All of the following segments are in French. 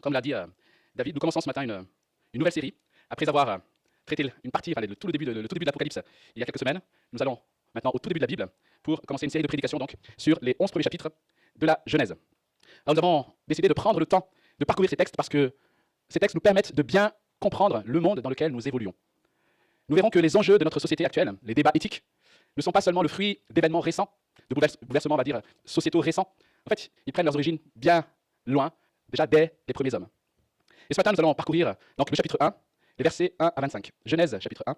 comme l'a dit David, nous commençons ce matin une nouvelle série. Après avoir traité une partie, enfin, le tout début de l'Apocalypse il y a quelques semaines, nous allons maintenant au tout début de la Bible pour commencer une série de prédications donc, sur les 11 premiers chapitres de la Genèse. Alors nous avons décidé de prendre le temps de parcourir ces textes parce que ces textes nous permettent de bien comprendre le monde dans lequel nous évoluons. Nous verrons que les enjeux de notre société actuelle, les débats éthiques, ne sont pas seulement le fruit d'événements récents, de bouleversements, on va dire, sociétaux récents. En fait, ils prennent leurs origines bien loin, déjà dès les premiers hommes. Et ce matin, nous allons parcourir donc, le chapitre 1, les versets 1 à 25. Genèse, chapitre 1,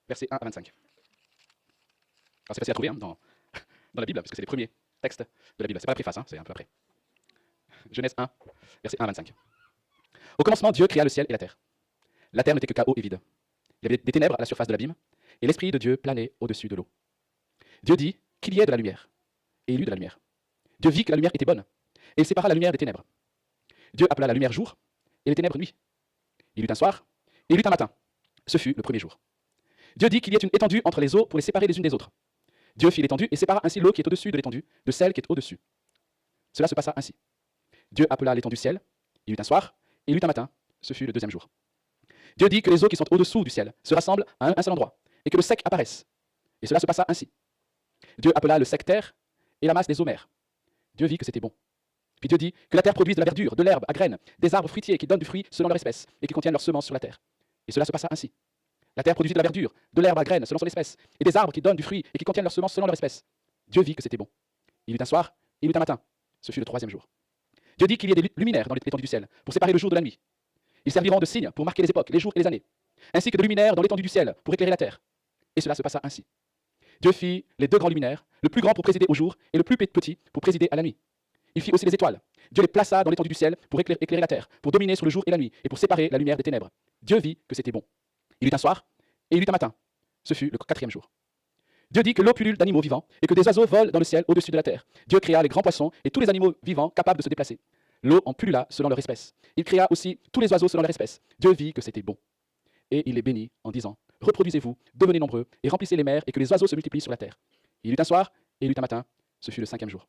versets 1 à 25. Alors c'est facile à trouver dans la Bible, parce que c'est les premiers textes de la Bible. Ce n'est pas la préface, c'est un peu après. Genèse 1, versets 1 à 25. Au commencement, Dieu créa le ciel et la terre. La terre n'était que chaos et vide. Il y avait des ténèbres à la surface de l'abîme, et l'Esprit de Dieu planait au-dessus de l'eau. Dieu dit qu'il y ait de la lumière, et il y eut de la lumière. Dieu vit que la lumière était bonne, et il sépara la lumière des ténèbres. Dieu appela la lumière jour, et les ténèbres nuit. Il y eut un soir, et il y eut un matin. Ce fut le premier jour. Dieu dit qu'il y ait une étendue entre les eaux pour les séparer les unes des autres. Dieu fit l'étendue et sépara ainsi l'eau qui est au-dessus de l'étendue de celle qui est au-dessus. Cela se passa ainsi. Dieu appela l'étendue ciel, il y eut un soir, et il y eut un matin. Ce fut le deuxième jour. Dieu dit que les eaux qui sont au-dessous du ciel se rassemblent à un seul endroit, et que le sec apparaisse. Et cela se passa ainsi. Dieu appela le sec terre, et la masse des eaux mers. Dieu vit que c'était bon. Puis Dieu dit que la terre produise de la verdure, de l'herbe à graines, des arbres fruitiers qui donnent du fruit selon leur espèce, et qui contiennent leurs semences sur la terre. Et cela se passa ainsi. La terre produisit de la verdure, de l'herbe à graines selon son espèce, et des arbres qui donnent du fruit et qui contiennent leurs semences selon leur espèce. Dieu vit que c'était bon. Il y eut un soir, et il y eut un matin. Ce fut le troisième jour. Dieu dit qu'il y ait des luminaires dans l'étendue du ciel, pour séparer le jour de la nuit. Ils serviront de signes pour marquer les époques, les jours et les années, ainsi que de luminaires dans l'étendue du ciel pour éclairer la terre. Et cela se passa ainsi. Dieu fit les deux grands luminaires, le plus grand pour présider au jour et le plus petit pour présider à la nuit. Il fit aussi les étoiles. Dieu les plaça dans l'étendue du ciel pour éclairer la terre, pour dominer sur le jour et la nuit, et pour séparer la lumière des ténèbres. Dieu vit que c'était bon. Il y eut un soir, et il y eut un matin. Ce fut le quatrième jour. Dieu dit que l'eau pullule d'animaux vivants, et que des oiseaux volent dans le ciel au-dessus de la terre. Dieu créa les grands poissons et tous les animaux vivants capables de se déplacer. L'eau en pullula selon leur espèce. Il créa aussi tous les oiseaux selon leur espèce. Dieu vit que c'était bon. Et il les bénit en disant, reproduisez-vous, devenez nombreux, et remplissez les mers, et que les oiseaux se multiplient sur la terre. Il y eut un soir, et il y eut un matin. Ce fut le cinquième jour.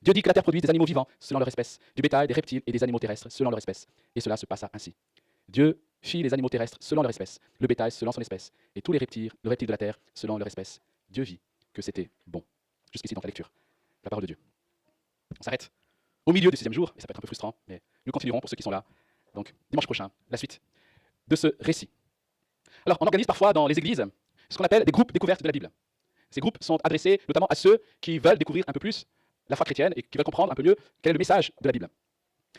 Dieu dit que la terre produise des animaux vivants selon leur espèce, du bétail, des reptiles et des animaux terrestres selon leur espèce. Et cela se passa ainsi. Dieu fit les animaux terrestres selon leur espèce, le bétail selon son espèce, et tous les reptiles de la terre selon leur espèce. Dieu vit que c'était bon. Jusqu'ici dans la lecture, la parole de Dieu. On s'arrête au milieu du sixième jour, et ça peut être un peu frustrant, mais nous continuerons pour ceux qui sont là. Donc, dimanche prochain, la suite de ce récit. Alors, on organise parfois dans les églises ce qu'on appelle des groupes découvertes de la Bible. Ces groupes sont adressés notamment à ceux qui veulent découvrir un peu plus la foi chrétienne et qui veulent comprendre un peu mieux quel est le message de la Bible.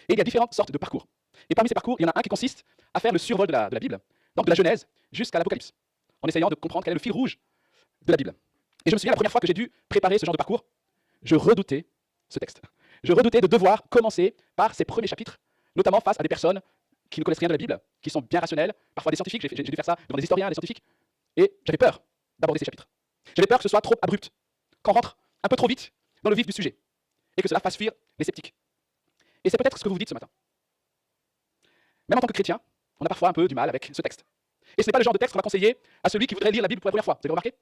Et il y a différentes sortes de parcours. Et parmi ces parcours, il y en a un qui consiste à faire le survol de la Bible, donc de la Genèse jusqu'à l'Apocalypse, en essayant de comprendre quel est le fil rouge de la Bible. Et je me souviens la première fois que j'ai dû préparer ce genre de parcours, je redoutais ce texte. Je redoutais de devoir commencer par ces premiers chapitres, notamment face à des personnes qui ne connaissent rien de la Bible, qui sont bien rationnelles, parfois des scientifiques, j'ai dû faire ça devant des historiens, des scientifiques, et j'avais peur d'aborder ces chapitres. J'avais peur que ce soit trop abrupt, qu'on rentre un peu trop vite dans le vif du sujet, et que cela fasse fuir les sceptiques. Et c'est peut-être ce que vous vous dites ce matin. Même en tant que chrétien, on a parfois un peu du mal avec ce texte. Et ce n'est pas le genre de texte qu'on va conseiller à celui qui voudrait lire la Bible pour la première fois. Vous avez remarqué?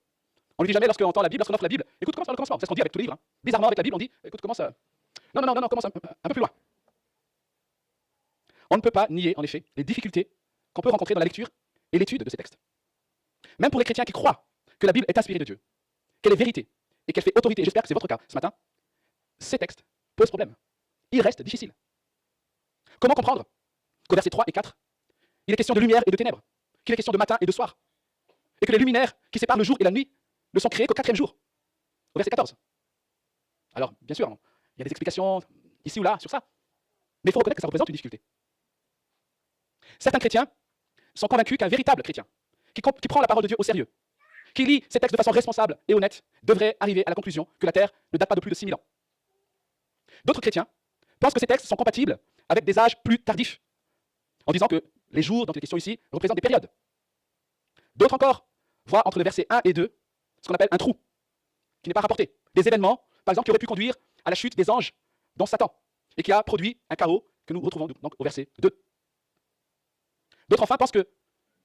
On ne lui dit jamais lorsqu'on entend la Bible, lorsqu'on offre la Bible, écoute, commence par le commencement. C'est ce qu'on dit avec tous les livres. Bizarrement, avec la Bible, on dit, écoute, commence. Non, commence un peu plus loin. On ne peut pas nier, en effet, les difficultés qu'on peut rencontrer dans la lecture et l'étude de ces textes. Même pour les chrétiens qui croient que la Bible est inspirée de Dieu, qu'elle est vérité et qu'elle fait autorité, et j'espère que c'est votre cas ce matin, ces textes posent problème. Ils restent difficiles. Comment comprendre qu'au verset 3 et 4, il est question de lumière et de ténèbres, qu'il est question de matin et de soir, et que les luminaires qui séparent le jour et la nuit ne sont créés qu'au quatrième jour, au verset 14. Alors, bien sûr, il y a des explications ici ou là sur ça, mais il faut reconnaître que ça représente une difficulté. Certains chrétiens sont convaincus qu'un véritable chrétien, qui prend la parole de Dieu au sérieux, qui lit ces textes de façon responsable et honnête, devrait arriver à la conclusion que la Terre ne date pas de plus de 6000 ans. D'autres chrétiens pensent que ces textes sont compatibles avec des âges plus tardifs, en disant que les jours dont il est question ici représentent des périodes. D'autres encore voient entre le verset 1 et 2 ce qu'on appelle un trou, qui n'est pas rapporté. Des événements, par exemple, qui auraient pu conduire à la chute des anges, dont Satan, et qui a produit un chaos que nous retrouvons donc au verset 2. D'autres enfin pensent que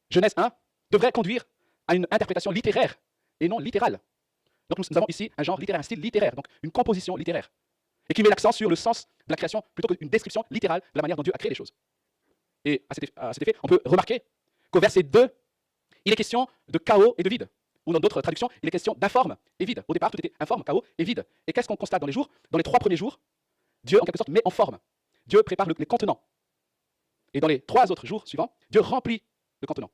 Genèse 1 devrait conduire à une interprétation littéraire et non littérale. Donc nous avons ici un genre littéraire, un style littéraire, donc une composition littéraire. et qui met l'accent sur le sens de la création plutôt qu'une description littérale de la manière dont Dieu a créé les choses. Et à cet effet, on peut remarquer qu'au verset 2, il est question de chaos et de vide. Ou dans d'autres traductions, il est question d'informe et vide. Au départ, tout était informe, chaos et vide. Et qu'est-ce qu'on constate dans les jours? Dans les 3 premiers jours, Dieu, en quelque sorte, met en forme. Dieu prépare les contenants. Et dans les 3 autres jours suivants, Dieu remplit le contenant.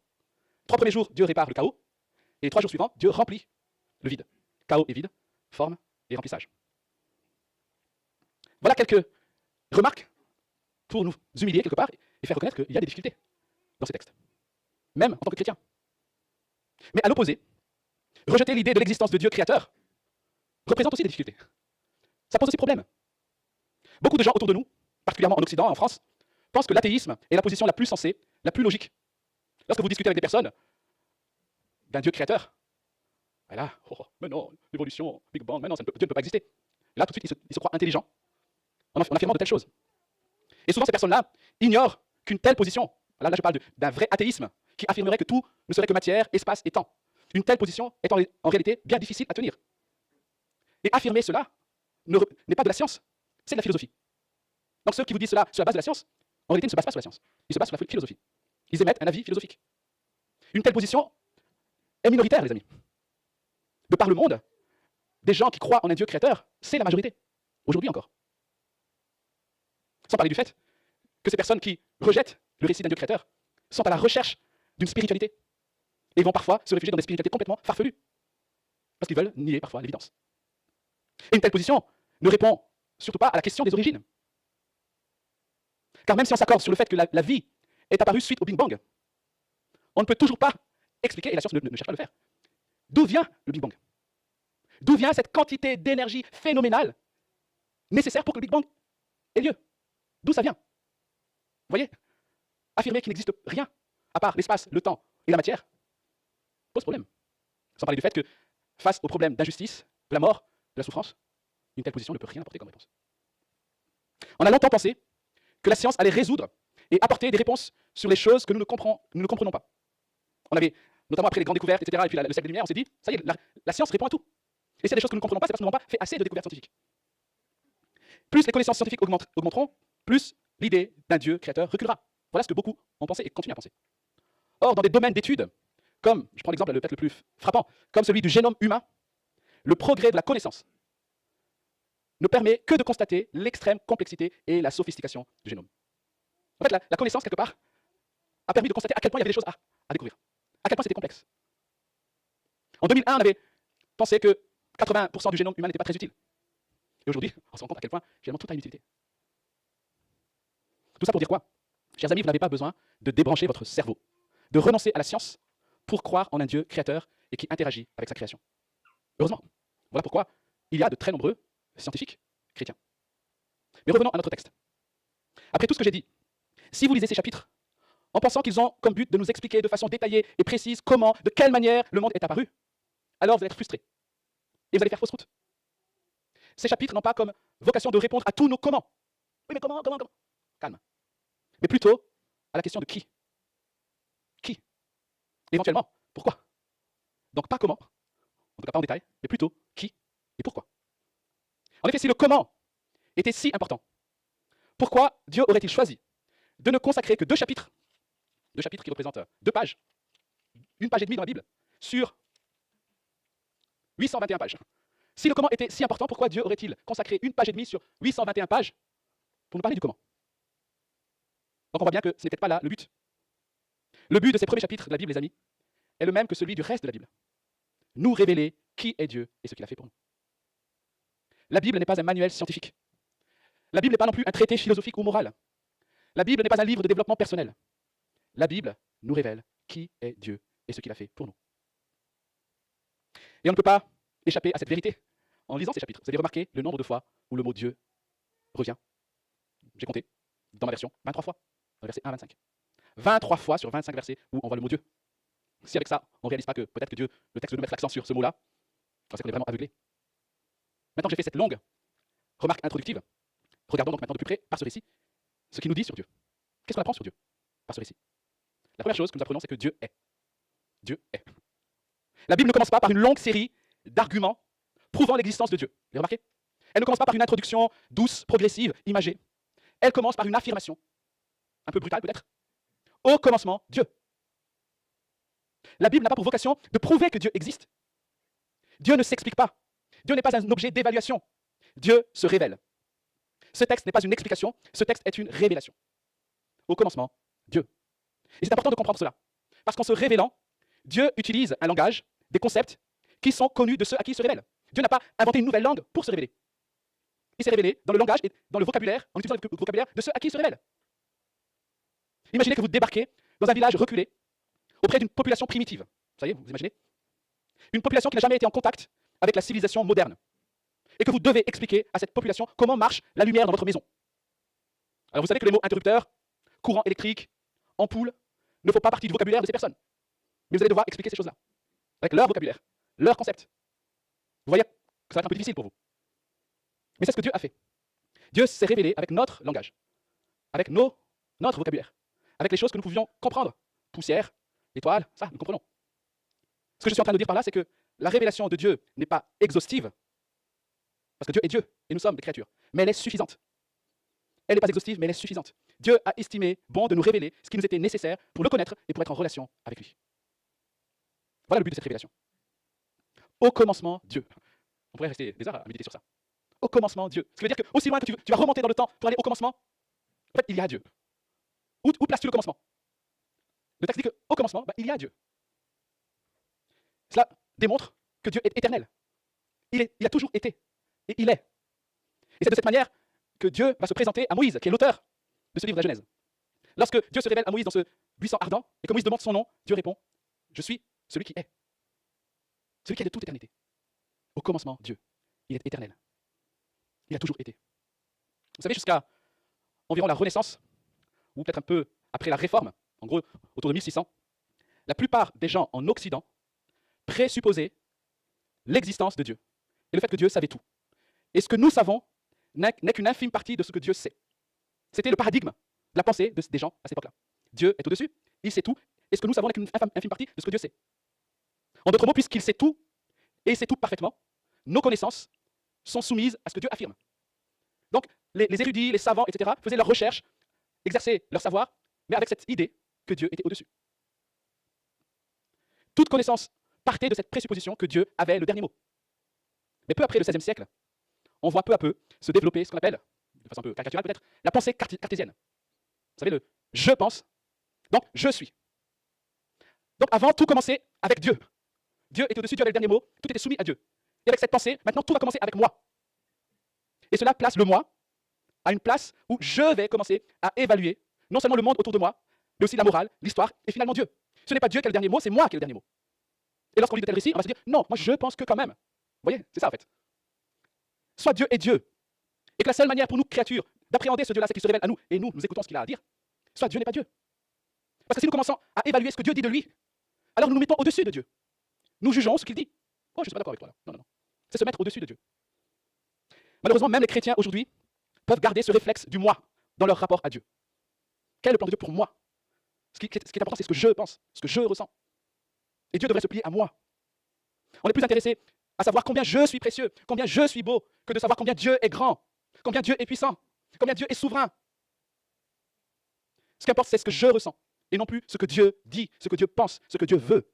3 premiers jours, Dieu répare le chaos. Et les 3 jours suivants, Dieu remplit le vide. Chaos et vide, forme et remplissage. Voilà quelques remarques pour nous humilier quelque part et faire reconnaître qu'il y a des difficultés dans ces textes, même en tant que chrétien. Mais à l'opposé, rejeter l'idée de l'existence de Dieu créateur représente aussi des difficultés. Ça pose aussi problème. Beaucoup de gens autour de nous, particulièrement en Occident, en France, pensent que l'athéisme est la position la plus sensée, la plus logique. Lorsque vous discutez avec des personnes d'un Dieu créateur, et là, mais non, l'évolution, Big Bang, mais non, Dieu ne peut pas exister. Et là, tout de suite, ils se croient intelligents en affirmant de telles choses. Et souvent, ces personnes-là ignorent qu'une telle position, là je parle d'un vrai athéisme, qui affirmerait que tout ne serait que matière, espace et temps. Une telle position est en réalité bien difficile à tenir. Et affirmer cela n'est pas de la science, c'est de la philosophie. Donc ceux qui vous disent cela sur la base de la science, en réalité ne se basent pas sur la science, ils se basent sur la philosophie. Ils émettent un avis philosophique. Une telle position est minoritaire, les amis. De par le monde, des gens qui croient en un Dieu créateur, c'est la majorité, aujourd'hui encore. Sans parler du fait que ces personnes qui rejettent le récit d'un Dieu créateur sont à la recherche d'une spiritualité et vont parfois se réfugier dans des spiritualités complètement farfelues parce qu'ils veulent nier parfois l'évidence. Et une telle position ne répond surtout pas à la question des origines. Car même si on s'accorde sur le fait que la vie est apparue suite au Big Bang, on ne peut toujours pas expliquer, et la science ne cherche pas à le faire, d'où vient le Big Bang? D'où vient cette quantité d'énergie phénoménale nécessaire pour que le Big Bang ait lieu? D'où ça vient? Vous voyez? Affirmer qu'il n'existe rien, à part l'espace, le temps et la matière, pose problème. Sans parler du fait que, face au problème d'injustice, de la mort, de la souffrance, une telle position ne peut rien apporter comme réponse. On a longtemps pensé que la science allait résoudre et apporter des réponses sur les choses que nous ne comprenons pas. On avait, notamment après les grandes découvertes, etc., et puis le siècle des Lumières, on s'est dit, ça y est, la science répond à tout. Et s'il y a des choses que nous ne comprenons pas, c'est parce que nous n'avons pas fait assez de découvertes scientifiques. Plus les connaissances scientifiques augmenteront, plus l'idée d'un Dieu créateur reculera. Voilà ce que beaucoup ont pensé et continuent à penser. Or, dans des domaines d'études, comme, je prends l'exemple peut-être le plus frappant, comme celui du génome humain, le progrès de la connaissance ne permet que de constater l'extrême complexité et la sophistication du génome. En fait, la connaissance, quelque part, a permis de constater à quel point il y avait des choses à découvrir, à quel point c'était complexe. En 2001, on avait pensé que 80% du génome humain n'était pas très utile. Et aujourd'hui, on se rend compte à quel point, finalement, tout a une utilité. Tout ça pour dire quoi? Chers amis, vous n'avez pas besoin de débrancher votre cerveau, de renoncer à la science pour croire en un Dieu créateur et qui interagit avec sa création. Heureusement. Voilà pourquoi il y a de très nombreux scientifiques chrétiens. Mais revenons à notre texte. Après tout ce que j'ai dit, si vous lisez ces chapitres en pensant qu'ils ont comme but de nous expliquer de façon détaillée et précise comment, de quelle manière le monde est apparu, alors vous allez être frustrés. Et vous allez faire fausse route. Ces chapitres n'ont pas comme vocation de répondre à tous nos comment. Oui, mais comment? Calme. Mais plutôt à la question de qui. Qui? Éventuellement, pourquoi? Donc pas comment, en tout cas pas en détail, mais plutôt qui et pourquoi. En effet, si le comment était si important, pourquoi Dieu aurait-il choisi de ne consacrer que 2 chapitres qui représentent 2 pages, 1 page et demie dans la Bible, sur 821 pages? Si le comment était si important, pourquoi Dieu aurait-il consacré 1 page et demie sur 821 pages pour nous parler du comment? Donc on voit bien que ce n'est peut-être pas là le but. Le but de ces premiers chapitres de la Bible, les amis, est le même que celui du reste de la Bible. Nous révéler qui est Dieu et ce qu'il a fait pour nous. La Bible n'est pas un manuel scientifique. La Bible n'est pas non plus un traité philosophique ou moral. La Bible n'est pas un livre de développement personnel. La Bible nous révèle qui est Dieu et ce qu'il a fait pour nous. Et on ne peut pas échapper à cette vérité en lisant ces chapitres. Vous avez remarqué le nombre de fois où le mot Dieu revient. J'ai compté, dans ma version, 23 fois, dans le verset 1 à 25. 23 fois sur 25 versets où on voit le mot Dieu. Si avec ça, on ne réalise pas que peut-être que Dieu, le texte veut nous mettre l'accent sur ce mot-là, c'est qu'on est vraiment aveuglé. Maintenant que j'ai fait cette longue remarque introductive, regardons donc maintenant de plus près, par ce récit, ce qu'il nous dit sur Dieu. Qu'est-ce qu'on apprend sur Dieu par ce récit? La première chose que nous apprenons, c'est que Dieu est. Dieu est. La Bible ne commence pas par une longue série d'arguments prouvant l'existence de Dieu. Vous avez remarqué? Elle ne commence pas par une introduction douce, progressive, imagée. Elle commence par une affirmation, un peu brutale peut-être. Au commencement, Dieu. La Bible n'a pas pour vocation de prouver que Dieu existe. Dieu ne s'explique pas. Dieu n'est pas un objet d'évaluation. Dieu se révèle. Ce texte n'est pas une explication, ce texte est une révélation. Au commencement, Dieu. Et c'est important de comprendre cela. Parce qu'en se révélant, Dieu utilise un langage, des concepts qui sont connus de ceux à qui il se révèle. Dieu n'a pas inventé une nouvelle langue pour se révéler. Il s'est révélé dans le langage et dans le vocabulaire, en utilisant le vocabulaire de ceux à qui il se révèle. Imaginez que vous débarquez dans un village reculé, auprès d'une population primitive. Vous voyez, vous imaginez? Une population qui n'a jamais été en contact avec la civilisation moderne. Et que vous devez expliquer à cette population comment marche la lumière dans votre maison. Alors vous savez que les mots interrupteur, courant électrique, ampoule, ne font pas partie du vocabulaire de ces personnes. Mais vous allez devoir expliquer ces choses-là, avec leur vocabulaire, leur concept. Vous voyez que ça va être un peu difficile pour vous. Mais c'est ce que Dieu a fait. Dieu s'est révélé avec notre langage, avec notre vocabulaire, avec les choses que nous pouvions comprendre. Poussière, étoile, ça, nous comprenons. Ce que je suis en train de dire par là, c'est que la révélation de Dieu n'est pas exhaustive, parce que Dieu est Dieu, et nous sommes des créatures, mais elle est suffisante. Elle n'est pas exhaustive, mais elle est suffisante. Dieu a estimé bon de nous révéler ce qui nous était nécessaire pour le connaître et pour être en relation avec lui. Voilà le but de cette révélation. Au commencement, Dieu. On pourrait rester des heures à méditer sur ça. Au commencement, Dieu. Ce qui veut dire que aussi loin que tu vas remonter dans le temps pour aller au commencement, en fait, il y a Dieu. Où places-tu le commencement? Le texte dit qu'au commencement, il y a Dieu. Cela démontre que Dieu est éternel. Il a toujours été. Et il est. Et c'est de cette manière que Dieu va se présenter à Moïse, qui est l'auteur de ce livre de la Genèse. Lorsque Dieu se révèle à Moïse dans ce buisson ardent, et que Moïse demande son nom, Dieu répond, je suis celui qui est. Celui qui est de toute éternité. Au commencement, Dieu. Il est éternel. Il a toujours été. Vous savez, jusqu'à environ la Renaissance, ou peut-être un peu après la Réforme, en gros autour de 1600, la plupart des gens en Occident présupposaient l'existence de Dieu. Et le fait que Dieu savait tout. Et ce que nous savons n'est qu'une infime partie de ce que Dieu sait. C'était le paradigme de la pensée des gens à cette époque-là. Dieu est au-dessus, il sait tout, et ce que nous savons n'est qu'une infime partie de ce que Dieu sait. En d'autres mots, puisqu'il sait tout, et il sait tout parfaitement, nos connaissances sont soumises à ce que Dieu affirme. Donc, les érudits, les savants, etc., faisaient leurs recherches, exerçaient leur savoir, mais avec cette idée que Dieu était au-dessus. Toute connaissance partait de cette présupposition que Dieu avait le dernier mot. Mais peu après le XVIe siècle, on voit peu à peu se développer ce qu'on appelle, de façon un peu caricaturale peut-être, la pensée cartésienne. Vous savez, le « je pense », donc « je suis ». Donc avant, tout commençait avec Dieu. Dieu était au-dessus, Dieu avait le dernier mot, tout était soumis à Dieu. Et avec cette pensée, maintenant tout va commencer avec moi. Et cela place le moi à une place où je vais commencer à évaluer non seulement le monde autour de moi, mais aussi la morale, l'histoire et finalement Dieu. Ce n'est pas Dieu qui a le dernier mot, c'est moi qui ai le dernier mot. Et lorsqu'on lit de tels récits, on va se dire non, moi je pense que quand même. Vous voyez, c'est ça en fait. Soit Dieu est Dieu, et que la seule manière pour nous, créatures, d'appréhender ce Dieu-là, c'est qu'il se révèle à nous, et nous écoutons ce qu'il a à dire. Soit Dieu n'est pas Dieu. Parce que si nous commençons à évaluer ce que Dieu dit de lui, alors nous nous mettons au-dessus de Dieu. Nous jugeons ce qu'il dit. Oh, je ne suis pas d'accord avec toi là. Non, non, non. C'est se mettre au-dessus de Dieu. Malheureusement, même les chrétiens aujourd'hui peuvent garder ce réflexe du moi dans leur rapport à Dieu. Quel est le plan de Dieu pour moi? Ce qui est important, c'est ce que je pense, ce que je ressens. Et Dieu devrait se plier à moi. On est plus intéressé à savoir combien je suis précieux, combien je suis beau, que de savoir combien Dieu est grand, combien Dieu est puissant, combien Dieu est souverain. Ce qui importe, c'est ce que je ressens, et non plus ce que Dieu dit, ce que Dieu pense, ce que Dieu veut.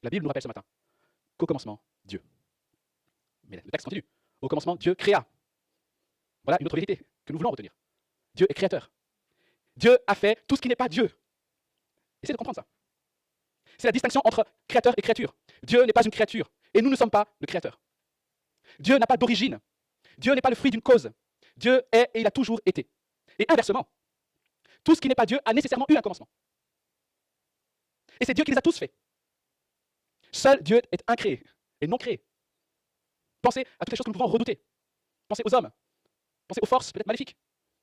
La Bible nous rappelle ce matin qu'au commencement, Dieu. Mais le texte continue. Au commencement, Dieu créa. Voilà une autre vérité que nous voulons retenir. Dieu est créateur. Dieu a fait tout ce qui n'est pas Dieu. Essayez de comprendre ça. C'est la distinction entre créateur et créature. Dieu n'est pas une créature, et nous ne sommes pas le créateur. Dieu n'a pas d'origine. Dieu n'est pas le fruit d'une cause. Dieu est et il a toujours été. Et inversement, tout ce qui n'est pas Dieu a nécessairement eu un commencement. Et c'est Dieu qui les a tous faits. Seul Dieu est incréé et non créé. Pensez à toutes les choses que nous pouvons redouter. Pensez aux hommes. Pensez aux forces peut-être maléfiques.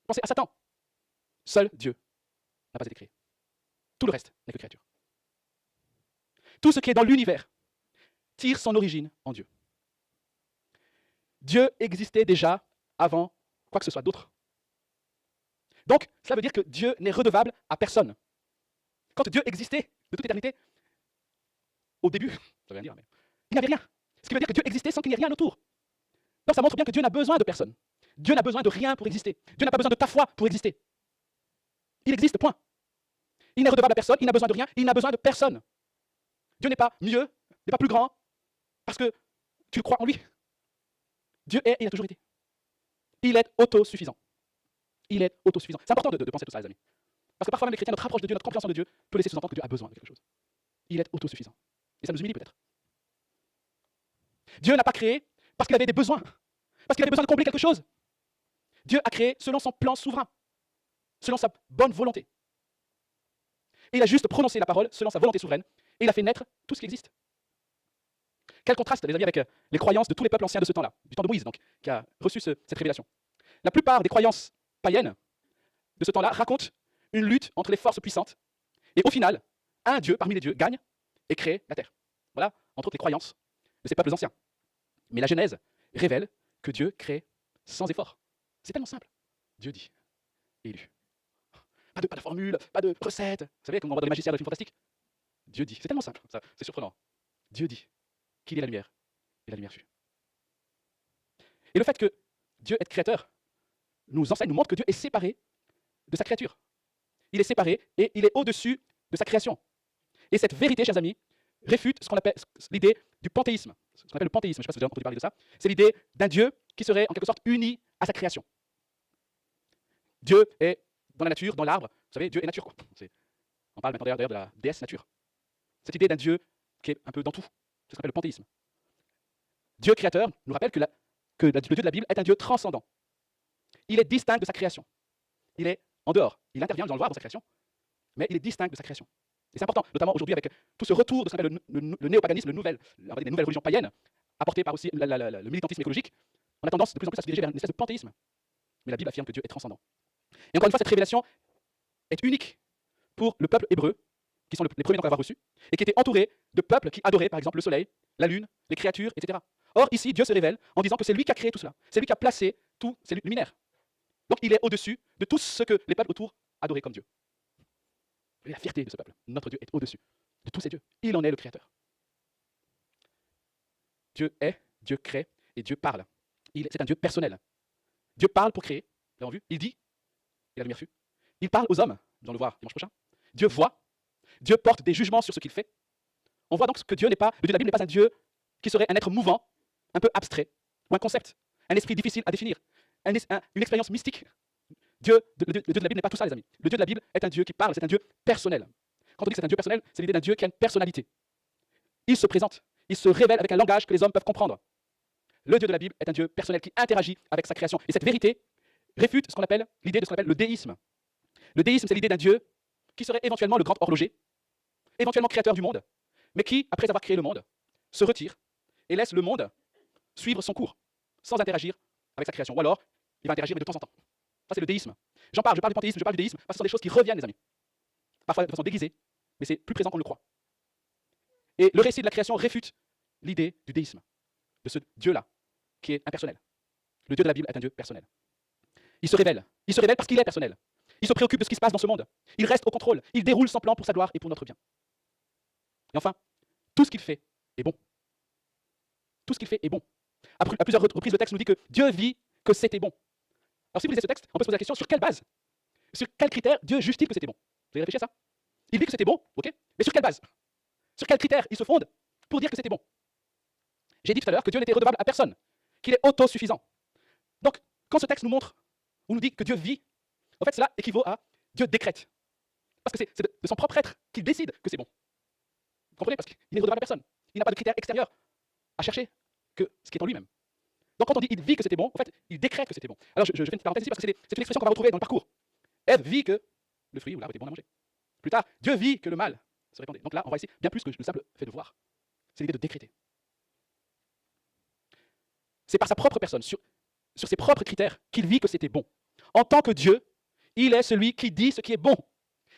Pensez à Satan. Seul Dieu n'a pas été créé. Tout le reste n'est que créature. Tout ce qui est dans l'univers tire son origine en Dieu. Dieu existait déjà avant quoi que ce soit d'autre. Donc, cela veut dire que Dieu n'est redevable à personne. Quand Dieu existait de toute éternité, au début, ça veut rien dire, mais il n'y avait rien. Ce qui veut dire que Dieu existait sans qu'il n'y ait rien autour. Donc ça montre bien que Dieu n'a besoin de personne. Dieu n'a besoin de rien pour exister. Dieu n'a pas besoin de ta foi pour exister. Il existe, point. Il n'est redevable à personne, il n'a besoin de rien, il n'a besoin de personne. Dieu n'est pas mieux, n'est pas plus grand, parce que tu le crois en lui. Dieu est, il a toujours été. Il est autosuffisant. Il est autosuffisant. C'est important de penser tout ça, les amis. Parce que parfois même les chrétiens, notre approche de Dieu, notre compréhension de Dieu, peut laisser sous-entendre que Dieu a besoin de quelque chose. Il est autosuffisant. Et ça nous humilie peut-être. Dieu n'a pas créé parce qu'il avait des besoins, parce qu'il avait besoin de combler quelque chose. Dieu a créé selon son plan souverain, selon sa bonne volonté. Et il a juste prononcé la parole selon sa volonté souveraine, et il a fait naître tout ce qui existe. Quel contraste, les amis, avec les croyances de tous les peuples anciens de ce temps-là, du temps de Moïse, donc, qui a reçu cette révélation. La plupart des croyances païennes de ce temps-là racontent une lutte entre les forces puissantes, et au final, un Dieu parmi les dieux gagne et crée la terre. Voilà, entre autres, les croyances de ces peuples anciens. Mais la Genèse révèle que Dieu crée sans effort. C'est tellement simple. Dieu dit, et il eut. Pas de formule, pas de recette. Vous savez, comme on voit dans les magiciens de films fantastiques. Dieu dit. C'est tellement simple, ça, c'est surprenant. Dieu dit qu'il est la lumière, et la lumière fut. Et le fait que Dieu est créateur nous enseigne, nous montre que Dieu est séparé de sa créature. Il est séparé et il est au-dessus de sa création. Et cette vérité, chers amis, réfute ce qu'on appelle l'idée du panthéisme. Ce qu'on appelle le panthéisme, je ne sais pas si vous avez entendu parler de ça. C'est l'idée d'un Dieu qui serait en quelque sorte uni à sa création. Dieu est dans la nature, dans l'arbre. Vous savez, Dieu est nature, quoi. On parle maintenant d'ailleurs de la déesse nature. Cette idée d'un Dieu qui est un peu dans tout. C'est ce qu'on appelle le panthéisme. Dieu créateur nous rappelle que le Dieu de la Bible est un Dieu transcendant. Il est distinct de sa création. Il est en dehors. Il intervient, nous allons le voir, dans sa création, mais il est distinct de sa création. Et c'est important, notamment aujourd'hui avec tout ce retour de ce qu'on appelle le néopaganisme, les nouvelles religions païennes, apportées par aussi le militantisme écologique. On a tendance de plus en plus à se diriger vers une espèce de panthéisme. Mais la Bible affirme que Dieu est transcendant. Et encore une fois, cette révélation est unique pour le peuple hébreu, qui sont les premiers à l'avoir reçu, et qui étaient entourés de peuples qui adoraient par exemple le soleil, la lune, les créatures, etc. Or ici, Dieu se révèle en disant que c'est lui qui a créé tout cela. C'est lui qui a placé tous ces luminaires. Donc il est au-dessus de tout ce que les peuples autour adoraient comme Dieu. Et la fierté de ce peuple. Notre Dieu est au-dessus de tous ces dieux. Il en est le créateur. Dieu est, Dieu crée et Dieu parle. C'est un Dieu personnel. Dieu parle pour créer. Vous l'avez vu? Il dit, et la lumière fut. Il parle aux hommes. Nous allons le voir dimanche prochain. Dieu voit. Dieu porte des jugements sur ce qu'il fait. On voit donc que Dieu n'est pas, le Dieu de la Bible n'est pas un Dieu qui serait un être mouvant, un peu abstrait, ou un concept, un esprit difficile à définir, une expérience mystique. Le Dieu de la Bible n'est pas tout ça, les amis. Le Dieu de la Bible est un Dieu qui parle, c'est un Dieu personnel. Quand on dit que c'est un Dieu personnel, c'est l'idée d'un Dieu qui a une personnalité. Il se présente, il se révèle avec un langage que les hommes peuvent comprendre. Le Dieu de la Bible est un Dieu personnel qui interagit avec sa création. Et cette vérité réfute ce qu'on appelle l'idée de ce qu'on appelle le déisme. Le déisme, c'est l'idée d'un Dieu qui serait éventuellement le grand horloger, éventuellement créateur du monde, mais qui, après avoir créé le monde, se retire et laisse le monde suivre son cours, sans interagir avec sa création. Ou alors, il va interagir, mais de temps en temps. Ça, c'est le déisme. Je parle du panthéisme, je parle du déisme, parce que ce sont des choses qui reviennent, les amis. Parfois de façon déguisée, mais c'est plus présent qu'on le croit. Et le récit de la création réfute l'idée du déisme, de ce Dieu-là, qui est impersonnel. Le Dieu de la Bible est un Dieu personnel. Il se révèle parce qu'il est personnel. Il se préoccupe de ce qui se passe dans ce monde. Il reste au contrôle. Il déroule son plan pour sa gloire et pour notre bien. Et enfin, tout ce qu'il fait est bon. Tout ce qu'il fait est bon. À plusieurs reprises, le texte nous dit que Dieu vit que c'était bon. Alors si vous lisez ce texte, on peut se poser la question, sur quelle base? Sur quels critères Dieu juge-t-il que c'était bon? Vous avez réfléchi à ça? Il dit que c'était bon, ok? Mais sur quelle base? Sur quels critères il se fonde pour dire que c'était bon? J'ai dit tout à l'heure que Dieu n'était redevable à personne, qu'il est autosuffisant. Donc, quand ce texte nous montre, ou nous dit que Dieu vit, en fait cela équivaut à Dieu décrète. Parce que c'est de son propre être qu'il décide que c'est bon. Vous comprenez? Parce qu'il n'est redevable à personne. Il n'a pas de critères extérieurs à chercher que ce qui est en lui-même. Donc quand on dit il vit que c'était bon, en fait, il décrète que c'était bon. Alors je fais une parenthèse ici parce que c'est une expression qu'on va retrouver dans le parcours. Ève vit que le fruit ou l'arbre était bon à manger. Plus tard, Dieu vit que le mal se répandait. Donc là, on voit ici bien plus que le simple fait de voir. C'est l'idée de décréter. C'est par sa propre personne, sur ses propres critères, qu'il vit que c'était bon. En tant que Dieu, il est celui qui dit ce qui est bon.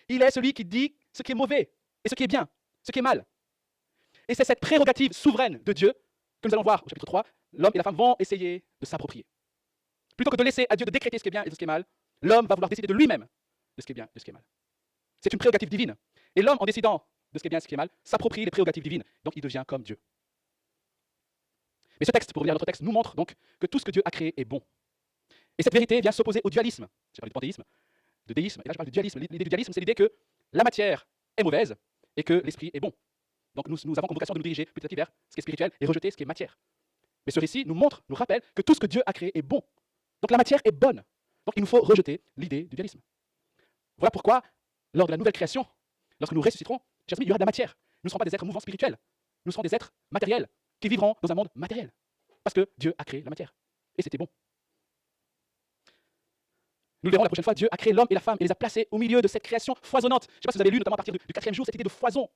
Il est celui qui dit ce qui est mauvais et ce qui est bien, ce qui est mal. Et c'est cette prérogative souveraine de Dieu que nous allons voir au chapitre 3, l'homme et la femme vont essayer de s'approprier. Plutôt que de laisser à Dieu de décréter ce qui est bien et ce qui est mal, l'homme va vouloir décider de lui-même de ce qui est bien et de ce qui est mal. C'est une prérogative divine. Et l'homme, en décidant de ce qui est bien et ce qui est mal, s'approprie les prérogatives divines. Donc il devient comme Dieu. Mais ce texte, pour revenir à notre texte, nous montre donc que tout ce que Dieu a créé est bon. Et cette vérité vient s'opposer au dualisme. J'ai parlé de panthéisme, de déisme, et là je parle de dualisme. L'idée du dualisme, c'est l'idée que la matière est mauvaise et que l'esprit est bon. Donc nous avons comme vocation de nous diriger petit à petit vers ce qui est spirituel et rejeter ce qui est matière. Mais ce récit nous montre, nous rappelle que tout ce que Dieu a créé est bon. Donc la matière est bonne. Donc il nous faut rejeter l'idée du dualisme. Voilà pourquoi, lors de la nouvelle création, lorsque nous ressusciterons, chers amis, il y aura de la matière. Nous ne serons pas des êtres mouvants spirituels. Nous serons des êtres matériels qui vivront dans un monde matériel. Parce que Dieu a créé la matière. Et c'était bon. Nous le verrons la prochaine fois, Dieu a créé l'homme et la femme et les a placés au milieu de cette création foisonnante. Je ne sais pas si vous avez lu, notamment à partir du 4e jour, cette idée de foison.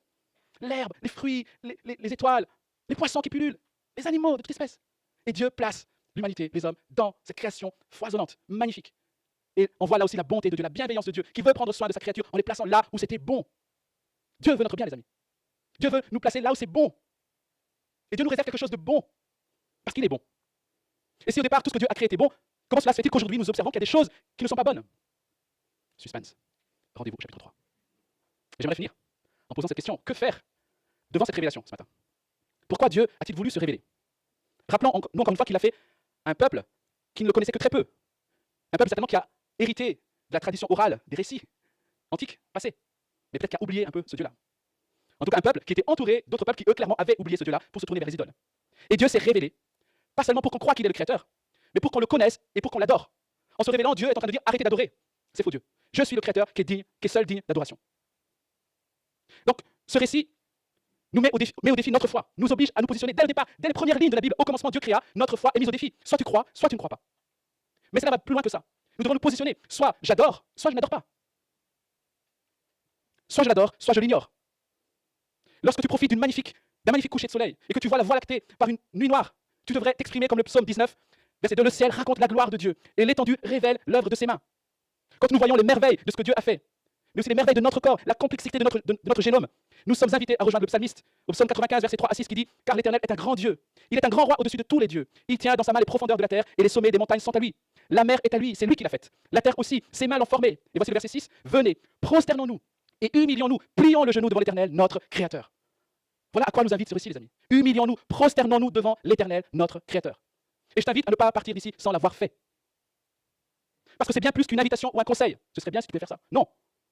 L'herbe, les fruits, les étoiles, les poissons qui pullulent, les animaux de toute espèce. Et Dieu place l'humanité, les hommes, dans cette création foisonnante, magnifique. Et on voit là aussi la bonté de Dieu, la bienveillance de Dieu, qui veut prendre soin de sa créature en les plaçant là où c'était bon. Dieu veut notre bien, les amis. Dieu veut nous placer là où c'est bon. Et Dieu nous réserve quelque chose de bon, parce qu'il est bon. Et si au départ, tout ce que Dieu a créé était bon, comment cela se fait-il qu'aujourd'hui nous observons qu'il y a des choses qui ne sont pas bonnes? Suspense. Rendez-vous au chapitre 3. Et j'aimerais finir en posant cette question. Que faire devant cette révélation ce matin? Pourquoi Dieu a-t-il voulu se révéler? Rappelons-nous encore une fois qu'il a fait un peuple qui ne le connaissait que très peu. Un peuple certainement qui a hérité de la tradition orale, des récits antiques, passés. Mais peut-être qui a oublié un peu ce Dieu-là. En tout cas, un peuple qui était entouré d'autres peuples qui, eux, clairement, avaient oublié ce Dieu-là pour se tourner vers les idoles. Et Dieu s'est révélé, pas seulement pour qu'on croie qu'il est le Créateur, mais pour qu'on le connaisse et pour qu'on l'adore. En se révélant, Dieu est en train de dire arrêtez d'adorer. C'est faux Dieu. Je suis le Créateur qui est seul digne d'adoration. Donc, ce récit nous met au défi notre foi, nous oblige à nous positionner dès le départ, dès les premières lignes de la Bible. Au commencement, Dieu créa, notre foi est mise au défi. Soit tu crois, soit tu ne crois pas. Mais cela va plus loin que ça. Nous devons nous positionner. Soit j'adore, soit je n'adore pas. Soit je l'adore, soit je l'ignore. Lorsque tu profites d'un magnifique coucher de soleil et que tu vois la voie lactée par une nuit noire, tu devrais t'exprimer comme le psaume 19, verset 2, le ciel raconte la gloire de Dieu et l'étendue révèle l'œuvre de ses mains. Quand nous voyons les merveilles de ce que Dieu a fait, mais aussi les merveilles de notre corps, la complexité de notre génome, nous sommes invités à rejoindre le psalmiste au psaume 95, verset 3 à 6, qui dit « Car l'Éternel est un grand Dieu, il est un grand roi au-dessus de tous les dieux, il tient dans sa main les profondeurs de la terre et les sommets des montagnes sont à lui. La mer est à lui, c'est lui qui l'a faite. La terre aussi, ses mains l'ont formée. » Et voici le verset 6, « Venez, prosternons-nous et humilions-nous, plions le genou devant l'Éternel, notre Créateur. » Voilà à quoi nous invite ce récit, les amis. Humilions-nous, prosternons-nous devant l'Éternel, notre Créateur. Et je t'invite à ne pas partir d'ici sans l'avoir fait. Parce que c'est bien plus qu'une invitation ou un conseil. Ce serait bien si tu pouvais faire ça. Non,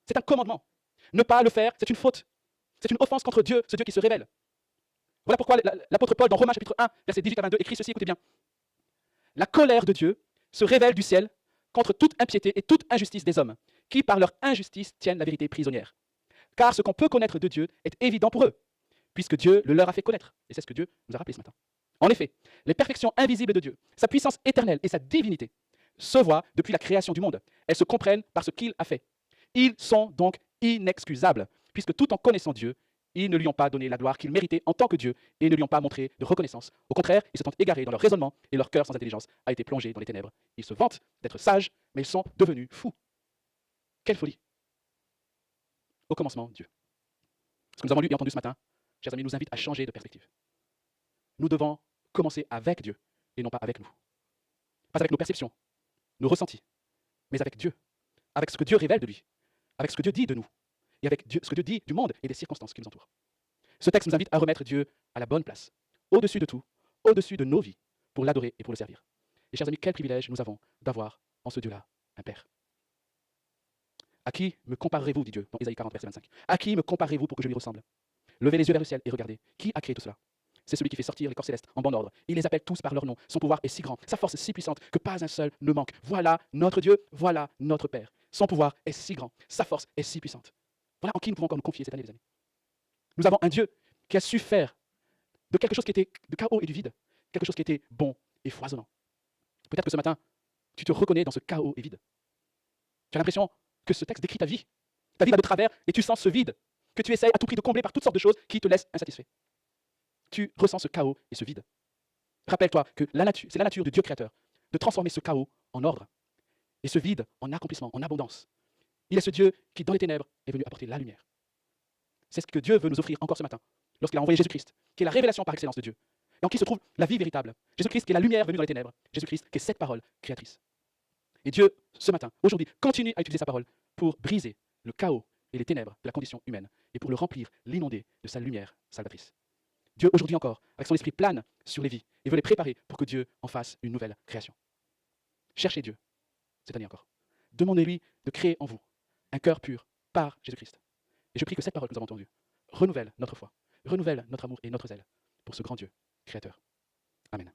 c'est un commandement. Ne pas le faire, c'est une faute. C'est une offense contre Dieu, ce Dieu qui se révèle. Voilà pourquoi l'apôtre Paul, dans Romains chapitre 1, verset 18 à 22, écrit ceci, écoutez bien. La colère de Dieu se révèle du ciel contre toute impiété et toute injustice des hommes, qui par leur injustice tiennent la vérité prisonnière. Car ce qu'on peut connaître de Dieu est évident pour eux, puisque Dieu le leur a fait connaître. Et c'est ce que Dieu nous a rappelé ce matin. En effet, les perfections invisibles de Dieu, sa puissance éternelle et sa divinité, se voient depuis la création du monde. Elles se comprennent par ce qu'il a fait. Ils sont donc inexcusables, puisque tout en connaissant Dieu, ils ne lui ont pas donné la gloire qu'il méritait en tant que Dieu et ne lui ont pas montré de reconnaissance. Au contraire, ils se sont égarés dans leur raisonnement et leur cœur sans intelligence a été plongé dans les ténèbres. Ils se vantent d'être sages, mais ils sont devenus fous. Quelle folie! Au commencement, Dieu. Ce que nous avons lu et entendu ce matin, chers amis, nous invite à changer de perspective. Nous devons commencer avec Dieu et non pas avec nous. Pas avec nos perceptions, nos ressentis, mais avec Dieu, avec ce que Dieu révèle de lui, avec ce que Dieu dit de nous, et avec Dieu, ce que Dieu dit du monde et des circonstances qui nous entourent. Ce texte nous invite à remettre Dieu à la bonne place, au-dessus de tout, au-dessus de nos vies, pour l'adorer et pour le servir. Et chers amis, quel privilège nous avons d'avoir en ce Dieu-là un Père. À qui me comparerez-vous, dit Dieu, dans Ésaïe 40, verset 25. À qui me comparerez-vous pour que je lui ressemble? Levez les yeux vers le ciel et regardez. Qui a créé tout cela? C'est celui qui fait sortir les corps célestes en bon ordre. Il les appelle tous par leur nom. Son pouvoir est si grand, sa force est si puissante que pas un seul ne manque. Voilà notre Dieu, voilà notre Père. Son pouvoir est si grand, sa force est si puissante. Voilà en qui nous pouvons encore nous confier cette année, les amis. Nous avons un Dieu qui a su faire de quelque chose qui était de chaos et du vide, quelque chose qui était bon et foisonnant. Peut-être que ce matin, tu te reconnais dans ce chaos et vide. Tu as l'impression que ce texte décrit ta vie. Ta vie va de travers et tu sens ce vide que tu essayes à tout prix de combler par toutes sortes de choses qui te laissent insatisfait. Tu ressens ce chaos et ce vide. Rappelle-toi que c'est la nature du Dieu créateur de transformer ce chaos en ordre et ce vide en accomplissement, en abondance. Il est ce Dieu qui, dans les ténèbres, est venu apporter la lumière. C'est ce que Dieu veut nous offrir encore ce matin, lorsqu'il a envoyé Jésus-Christ, qui est la révélation par excellence de Dieu, et en qui se trouve la vie véritable. Jésus-Christ qui est la lumière venue dans les ténèbres. Jésus-Christ qui est cette parole créatrice. Et Dieu, ce matin, aujourd'hui, continue à utiliser sa parole pour briser le chaos et les ténèbres de la condition humaine et pour le remplir, l'inonder de sa lumière salvatrice. Dieu, aujourd'hui encore, avec son esprit, plane sur les vies et veut les préparer pour que Dieu en fasse une nouvelle création. Cherchez Dieu cette année encore. Demandez-lui de créer en vous un cœur pur par Jésus-Christ. Et je prie que cette parole que nous avons entendue renouvelle notre foi, renouvelle notre amour et notre zèle pour ce grand Dieu créateur. Amen.